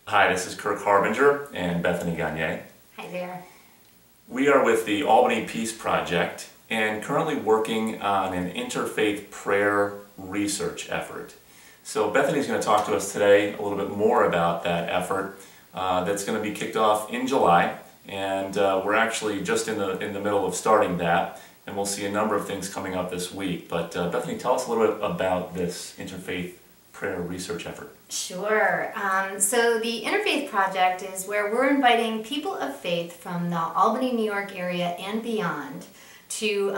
Hi, this is Kirk Harbinger and Bethany Gonyea. Hi there. We are with the Albany Peace Project and currently working on an interfaith prayer research effort. So Bethany's going to talk to us today a little bit more about that effort that's going to be kicked off in July, and we're actually just in the middle of starting that, and we'll see a number of things coming up this week. But Bethany, tell us a little bit about this interfaith prayer research effort. Sure. So the Interfaith Project is where we're inviting people of faith from the Albany, New York area and beyond to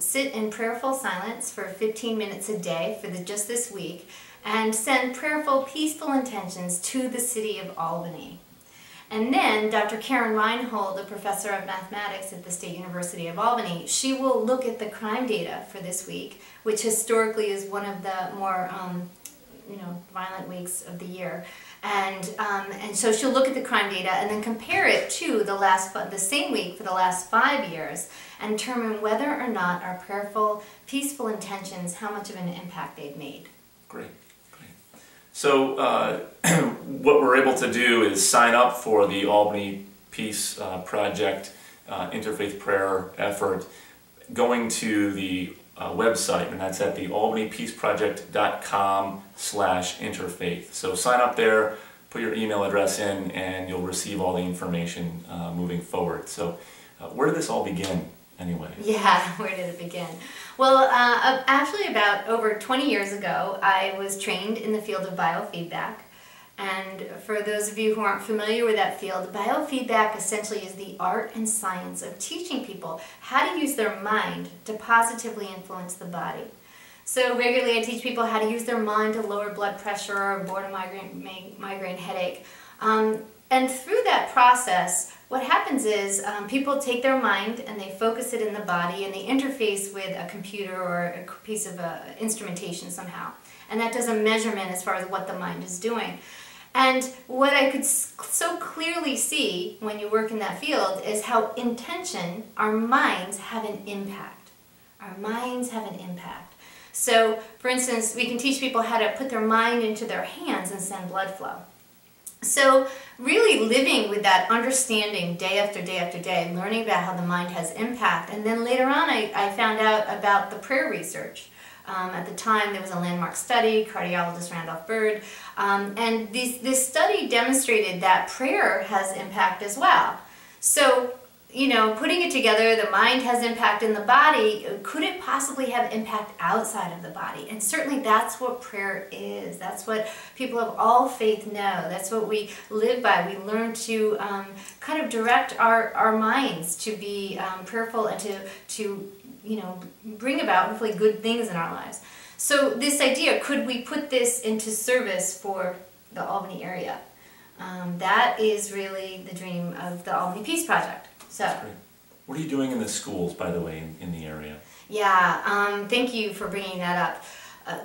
sit in prayerful silence for 15 minutes a day for just this week and send prayerful, peaceful intentions to the city of Albany. And then Dr. Karen Reinhold, a professor of mathematics at the State University of Albany, she will look at the crime data for this week, which historically is one of the more violent weeks of the year, and so she'll look at the crime data and then compare it to the same week for the last 5 years and determine whether or not our prayerful, peaceful intentions, how much of an impact they've made. Great. So what we're able to do is sign up for the Albany Peace Project interfaith prayer effort, going to the website, and that's at the albanypeaceproject.com/interfaith. So sign up there, put your email address in, and you'll receive all the information moving forward. So where did this all begin anyway? Yeah, where did it begin? Well, actually about over 20 years ago, I was trained in the field of biofeedback. And for those of you who aren't familiar with that field, biofeedback essentially is the art and science of teaching people how to use their mind to positively influence the body. So regularly I teach people how to use their mind to lower blood pressure or avoid a migraine headache. And through that process, what happens is people take their mind and they focus it in the body and they interface with a computer or a piece of instrumentation somehow. And that does a measurement as far as what the mind is doing. And what I could so clearly see when you work in that field is how intention, our minds have an impact. Our minds have an impact. So, for instance, we can teach people how to put their mind into their hands and send blood flow. So, really living with that understanding day after day after day, learning about how the mind has impact. And then later on I found out about the prayer research. At the time, there was a landmark study, cardiologist Randolph Bird, and this study demonstrated that prayer has impact as well. So, putting it together, the mind has impact in the body, could it possibly have impact outside of the body? And certainly that's what prayer is. That's what people of all faith know. That's what we live by. We learn to kind of direct our minds to be prayerful and to bring about hopefully good things in our lives. So this idea, could we put this into service for the Albany area? That is really the dream of the Albany Peace Project. So, that's great. What are you doing in the schools, by the way, in the area? Yeah, thank you for bringing that up.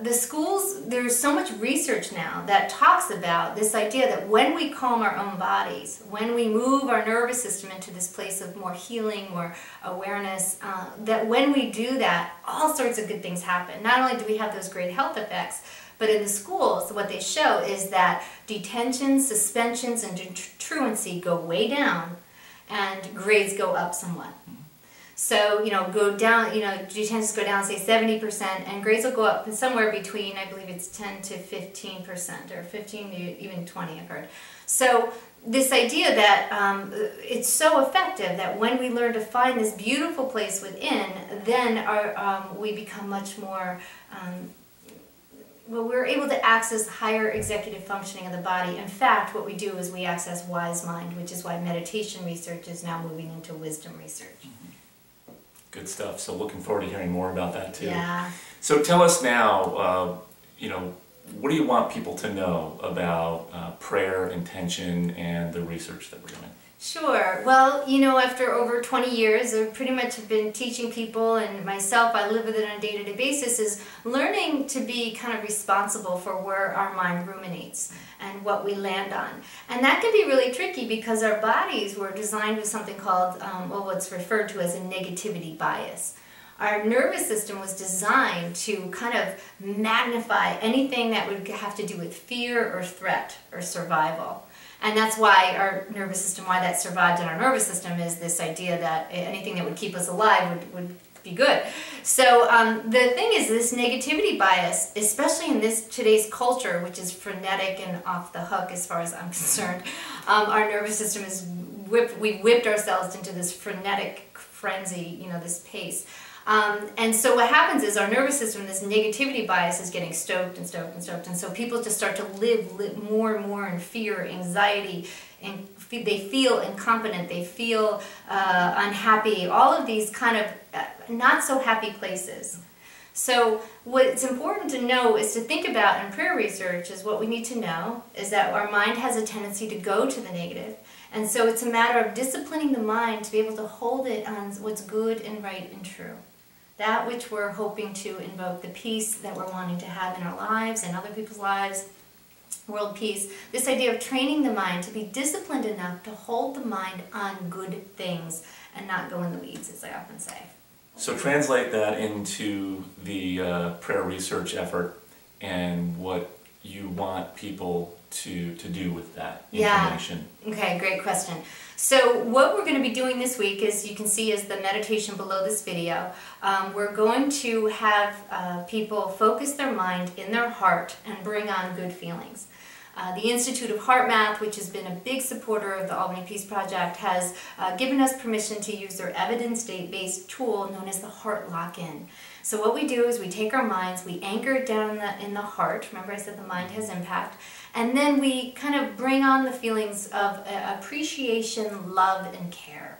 The schools, there's so much research now that talks about this idea that when we calm our own bodies, when we move our nervous system into this place of more healing, more awareness, that when we do that, all sorts of good things happen. Not only do we have those great health effects, but in the schools, what they show is that detentions, suspensions, and truancy go way down, and grades go up somewhat. So, go down, detentions go down, say 70%, and grades will go up somewhere between, I believe it's 10 to 15%, or 15 to even 20, I've heard. So, this idea that it's so effective that when we learn to find this beautiful place within, then we become much more, we're able to access higher executive functioning of the body. In fact, what we do is we access wise mind, which is why meditation research is now moving into wisdom research. Good stuff. So looking forward to hearing more about that too. Yeah. So tell us now, what do you want people to know about prayer, intention, and the research that we're doing? Sure. Well, after over 20 years, I pretty much have been teaching people, and myself, I live with it on a day-to-day basis, is learning to be kind of responsible for where our mind ruminates and what we land on. And that can be really tricky because our bodies were designed with something called, what's referred to as a negativity bias. Our nervous system was designed to kind of magnify anything that would have to do with fear or threat or survival. And that's why our nervous system, why that survived in our nervous system, is this idea that anything that would keep us alive would be good. So the thing is, this negativity bias, especially in today's culture, which is frenetic and off the hook as far as I'm concerned, our nervous system is we whipped ourselves into this frenetic frenzy, this pace. And so what happens is our nervous system, this negativity bias, is getting stoked and stoked and stoked. And so people just start to live more and more in fear, anxiety, and they feel incompetent, they feel unhappy, all of these kind of not so happy places. So what's important to know is to think about in prayer research is what we need to know is that our mind has a tendency to go to the negative. And so it's a matter of disciplining the mind to be able to hold it on what's good and right and true. That which we're hoping to invoke, the peace that we're wanting to have in our lives and other people's lives, world peace. This idea of training the mind to be disciplined enough to hold the mind on good things and not go in the weeds, as I often say. So translate that into the prayer research effort and what you want people to do with that information. Yeah. Okay, great question. So what we're going to be doing this week, as you can see is the meditation below this video, we're going to have people focus their mind in their heart and bring on good feelings. The Institute of Heart Math, which has been a big supporter of the Albany Peace Project, has given us permission to use their evidence-based tool known as the Heart Lock-In. So what we do is we take our minds, we anchor it down in the heart. Remember I said the mind has impact. And then we kind of bring on the feelings of appreciation, love, and care.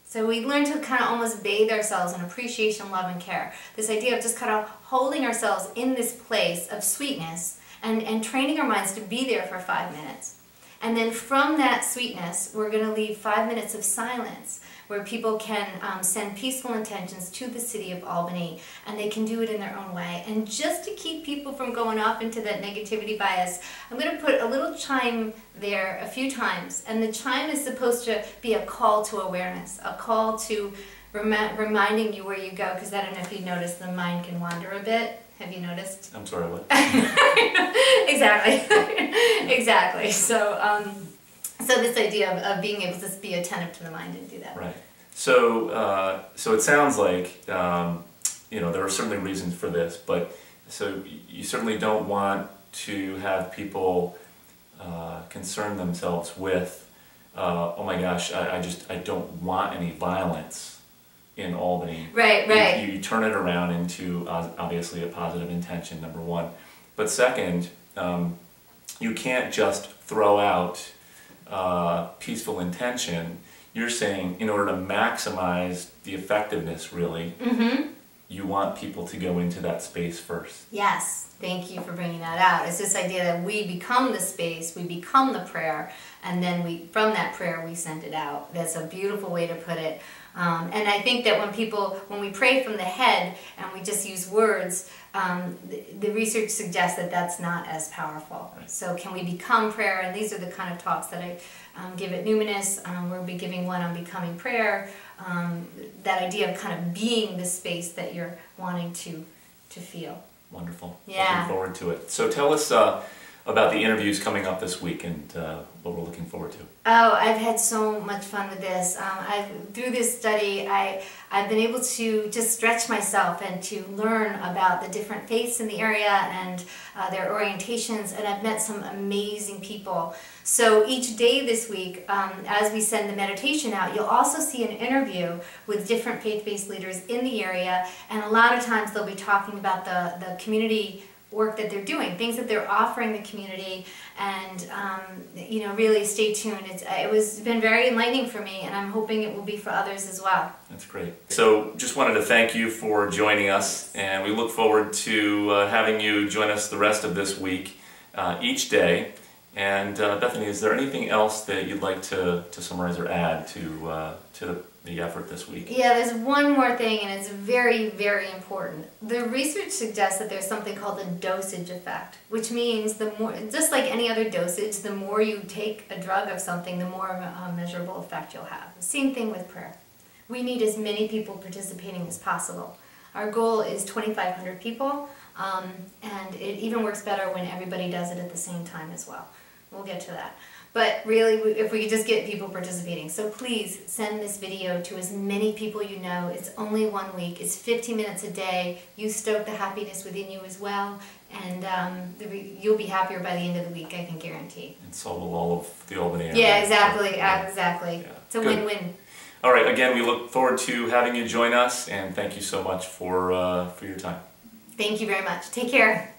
So we learn to kind of almost bathe ourselves in appreciation, love, and care. This idea of just kind of holding ourselves in this place of sweetness and training our minds to be there for 5 minutes. And then from that sweetness, we're going to leave 5 minutes of silence where people can send peaceful intentions to the city of Albany, and they can do it in their own way. And just to keep people from going off into that negativity bias, I'm going to put a little chime there a few times. And the chime is supposed to be a call to awareness, a call to reminding you where you go, because I don't know if you noticed, the mind can wander a bit. Have you noticed? I'm sorry, what? Exactly. Exactly. So, so this idea of being able to just be attentive to the mind and do that. Right. So, so it sounds like there are certainly reasons for this, but so you certainly don't want to have people concern themselves with, oh my gosh, I don't want any violence in Albany. Right, right. You turn it around into obviously a positive intention, number one. But second, you can't just throw out peaceful intention. You're saying in order to maximize the effectiveness, really, you want people to go into that space first. Yes, thank you for bringing that out. It's this idea that we become the space, we become the prayer, and then from that prayer we send it out. That's a beautiful way to put it. And I think that when we pray from the head and we just use words, the research suggests that that's not as powerful. Right. So can we become prayer? And these are the kind of talks that I give at Numinous. We'll be giving one on becoming prayer. That idea of kind of being the space that you're wanting to feel. Wonderful. Yeah. Looking forward to it. So tell us about the interviews coming up this week and what we're looking forward to. Oh, I've had so much fun with this. Through this study, I've been able to just stretch myself and to learn about the different faiths in the area and their orientations, and I've met some amazing people. So each day this week, as we send the meditation out, you'll also see an interview with different faith-based leaders in the area, and a lot of times they'll be talking about the community work that they're doing, things that they're offering the community, and really stay tuned. It's been very enlightening for me, and I'm hoping it will be for others as well. That's great. So just wanted to thank you for joining us, and we look forward to having you join us the rest of this week, each day. And Bethany, is there anything else that you'd like to summarize or add to the effort this week? Yeah, there's one more thing, and it's very, very important. The research suggests that there's something called a dosage effect, which means the more, just like any other dosage, the more you take a drug of something, the more measurable effect you'll have. Same thing with prayer. We need as many people participating as possible. Our goal is 2,500 people, and it even works better when everybody does it at the same time as well. We'll get to that. But really, if we could just get people participating. So please send this video to as many people you know. It's only 1 week. It's 15 minutes a day. You stoke the happiness within you as well. And you'll be happier by the end of the week, I can guarantee. And so will all of the Albany area. Yeah, exactly. Exactly. Yeah. It's a win-win. All right. Again, we look forward to having you join us, and thank you so much for your time. Thank you very much. Take care.